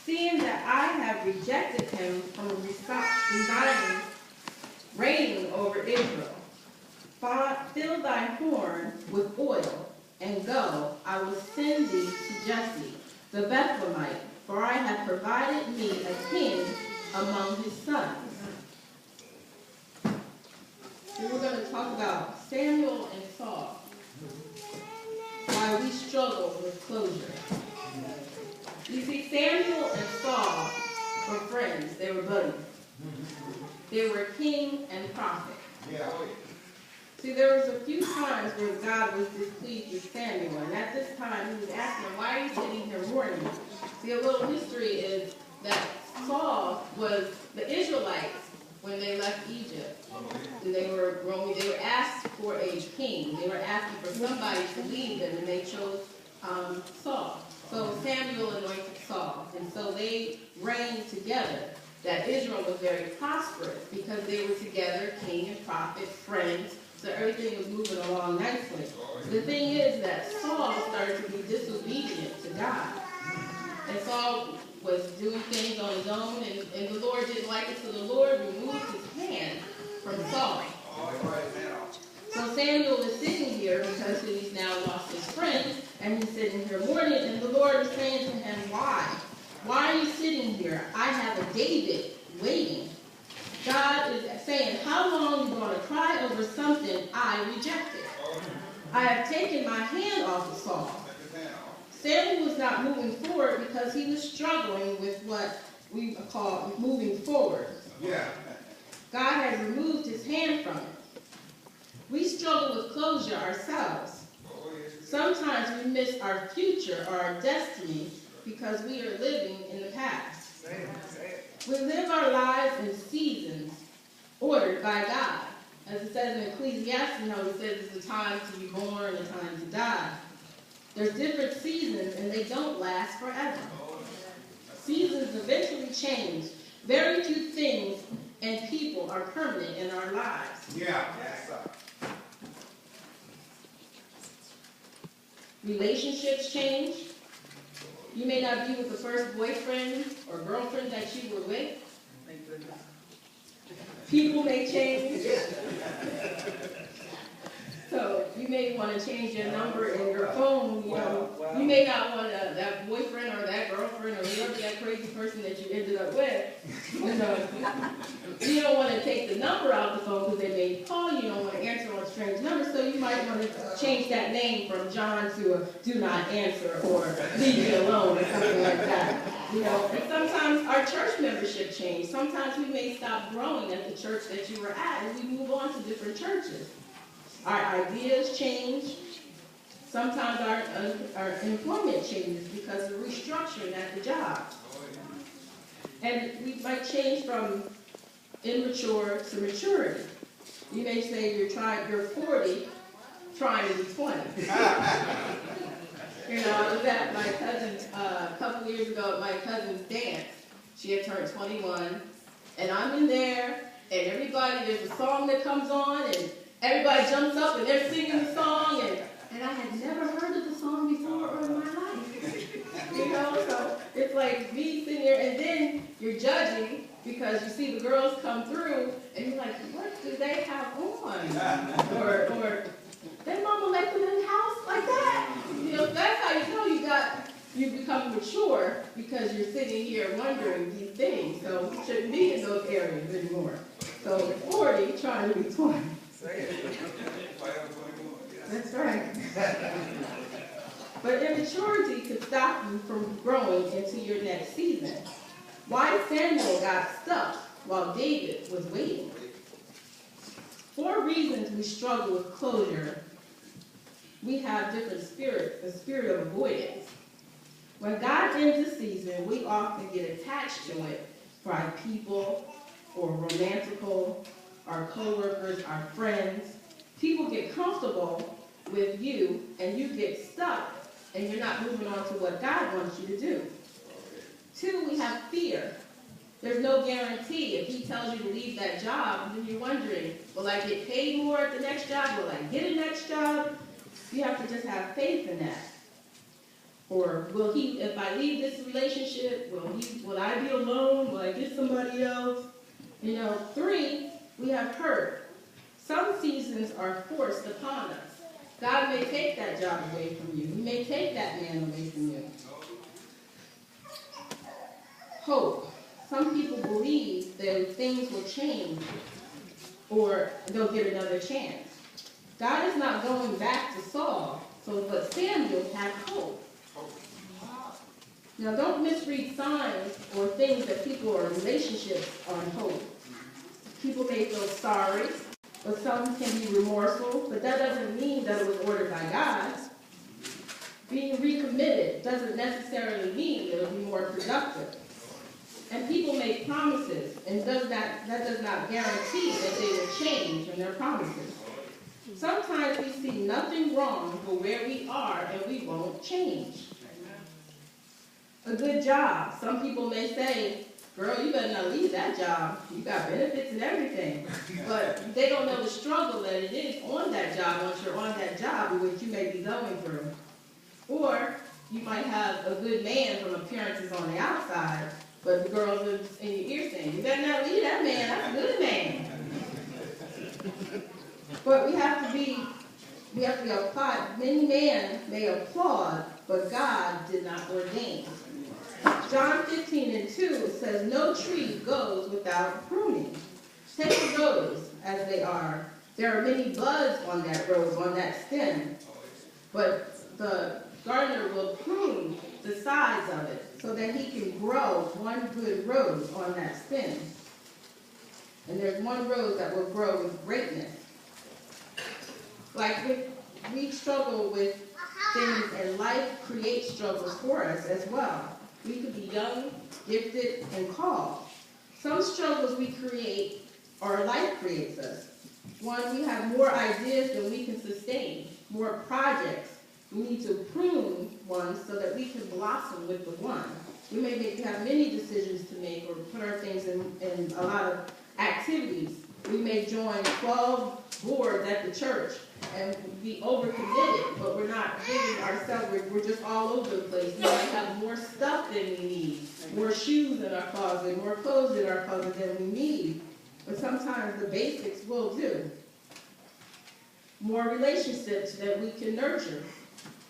seeing that I have rejected him from residing, reigning over Israel. Fill thy horn with oil, and go, I will send thee to Jesse, the Bethlehemite, for I have provided me a king among his sons. So we're going to talk about Samuel and Saul, why we struggle with closure. You see, Samuel and Saul were friends. They were buddies. They were king and prophet. See, there was a few times where God was displeased with Samuel, and at this time he was asking him, why are you sitting here mourning? See, a little history is that Saul was the Israelites when they left Egypt. They were roaming. They were asked for a king. They were asking for somebody to lead them, and they chose Saul. So Samuel anointed Saul, and so they reigned together. That Israel was very prosperous because they were together, king and prophet, friends. So everything was moving along nicely. The thing is that Saul started to be disobedient to God. And Saul was doing things on his own, and the Lord didn't like it, so the Lord removed his hand from Saul. So Samuel is sitting here because he's now lost his friend, and he's sitting here mourning, and the Lord is saying to him, why? Why are you sitting here? I have a David waiting. God is saying, how long are you going to cry over something I rejected? I have taken my hand off of Saul. Samuel was not moving forward because he was struggling with what we call moving forward. God has removed his hand from it. We struggle with closure ourselves. Sometimes we miss our future or our destiny because we are living in the past. We live our lives in seasons ordered by God. As it says in Ecclesiastes, it says it's a time to be born and a time to die. There's different seasons, and they don't last forever. Seasons eventually change. Very few things and people are permanent in our lives. Relationships change. You may not be with the first boyfriend or girlfriend that you were with. People may change. So you may want to change your number in your phone. You may not want that boyfriend or that girlfriend or whatever that crazy person that you ended up with. You don't want to take the number out of the phone because they may call you. You don't want to answer on strange numbers. So you might want to change that name from John to a do not answer or leave me alone or something like that. And sometimes our church membership change. Sometimes we may stop growing at the church that you were at and we move on to different churches. Our ideas change. Sometimes our employment changes because of restructuring at the job. And we might change from immature to maturity. You may say you're 40, trying to be 20. I was at my cousin's, a couple years ago at my cousin's dance. She had turned 21. And I'm in there, and there's a song that comes on, and everybody jumps up and they're singing the song, and I had never heard of the song before in my life. So it's like me sitting there, and then you're judging because you see the girls come through, and you're like, what do they have on? Or their mama let them in the house like that. That's how you know you become mature because you're sitting here wondering these things. So you shouldn't be in those areas anymore. So 40 trying to be 20. That's right. But immaturity could stop you from growing into your next season. Why Samuel got stuck while David was waiting. 4 reasons we struggle with closure. We have different spirits, the spirit of avoidance. When God ends a season, we often get attached to it by people or romantical, our co-workers, our friends. People get comfortable with you and you get stuck and you're not moving on to what God wants you to do. 2, we have fear. There's no guarantee. If he tells you to leave that job, then you're wondering, will I get paid more at the next job? Will I get a next job? You have to just have faith in that. Or will he, if I leave this relationship, will I be alone? Will I get somebody else? 3, we have hurt. Some seasons are forced upon us. God may take that job away from you. He may take that man away from you. Hope. Some people believe that things will change or they'll get another chance. God is not going back to Saul, but Samuel had hope. Now, don't misread signs or things that people or relationships on hope. People may feel sorry, but some can be remorseful, but that doesn't mean that it was ordered by God. Being recommitted doesn't necessarily mean it'll be more productive. And people make promises, and that does not guarantee that they will change in their promises. Sometimes we see nothing wrong with where we are, and we won't change. A good job. Some people may say, girl, you better not leave that job. You got benefits and everything. But they don't know the struggle that it is on that job once you're on that job, which you may be going through. Or you might have a good man from appearances on the outside, but the girl lives in your ear saying, you better not leave that man. That's a good man. But we have to be applaud. Many men may applaud, but God did not ordain. John 15:2 says, no tree goes without pruning. Take the rose as they are. There are many buds on that rose, on that stem. But the gardener will prune the sides of it so that he can grow one good rose on that stem. And there's one rose that will grow with greatness. Like we struggle with things, and life creates struggles for us as well. We could be young, gifted, and called. Some struggles we create, or life creates us. One, we have more ideas than we can sustain, more projects. We need to prune one so that we can blossom with the one. We may have many decisions to make or put our things in a lot of activities. We may join 12 boards at the church and be overcommitted, but we're not giving ourselves, we're just all over the place. We might have more stuff than we need, more shoes in our closet, more clothes in our closet than we need. But sometimes the basics will do. More relationships that we can nurture.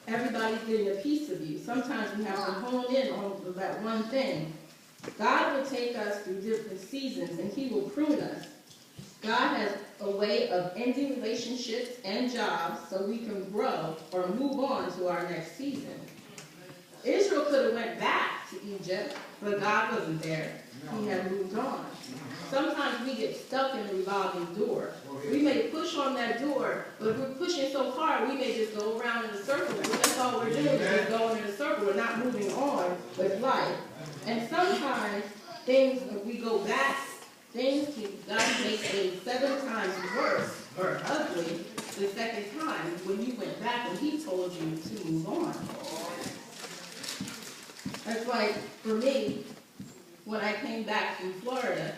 Everybody's getting a piece of you. Sometimes we have to hone in on that one thing. God will take us through different seasons, and he will prune us. God has a way of ending relationships and jobs so we can grow or move on to our next season. Israel could have went back to Egypt, but God wasn't there. He had moved on. Sometimes we get stuck in the revolving door. We may push on that door, but if we're pushing so hard, we may just go around in a circle. That's all we're doing is just going in a circle. We're not moving on with life. And sometimes things, if we go back, things can God make things 7 times worse or ugly the second time when you went back and he told you to move on. That's like, for me, when I came back from Florida,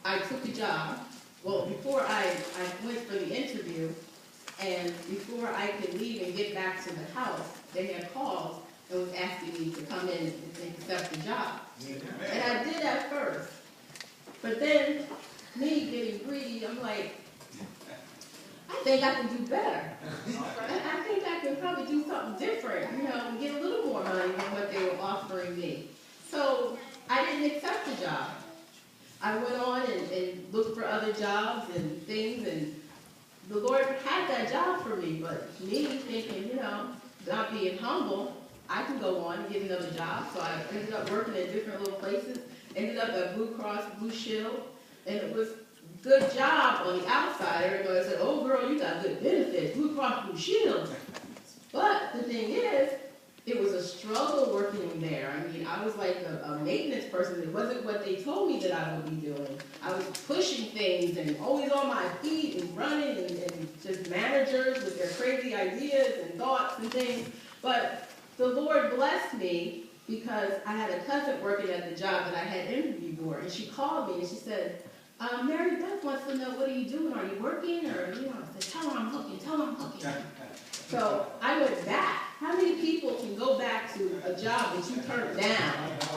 I took a job. Well, before I went for the interview, and before I could leave and get back to the house, they had called and was asking me to come in and accept the job. And I did that first. But then, me getting greedy, I'm like, I think I can do better. I think I can probably do something different, and get a little more money than what they were offering me. So I didn't accept the job. I went on and looked for other jobs and things, and the Lord had that job for me. But me thinking, not being humble, I can go on and get another job. So I ended up working at different little places, ended up at Blue Cross Blue Shield, and it was a good job on the outside. Everybody said, oh girl, you got good benefits, Blue Cross Blue Shield. But the thing is, it was a struggle working there. I mean, I was like a maintenance person. It wasn't what they told me that I would be doing. I was pushing things and always on my feet and running and just managers with their crazy ideas and thoughts and things. But the Lord blessed me because I had a cousin working at the job that I had interviewed for. And she called me and she said, Mary Beth wants to know, what are you doing? Are you working? Or, I said, tell her I'm hooking, tell her I'm hooking. So I went back How many people can go back to a job that you turned down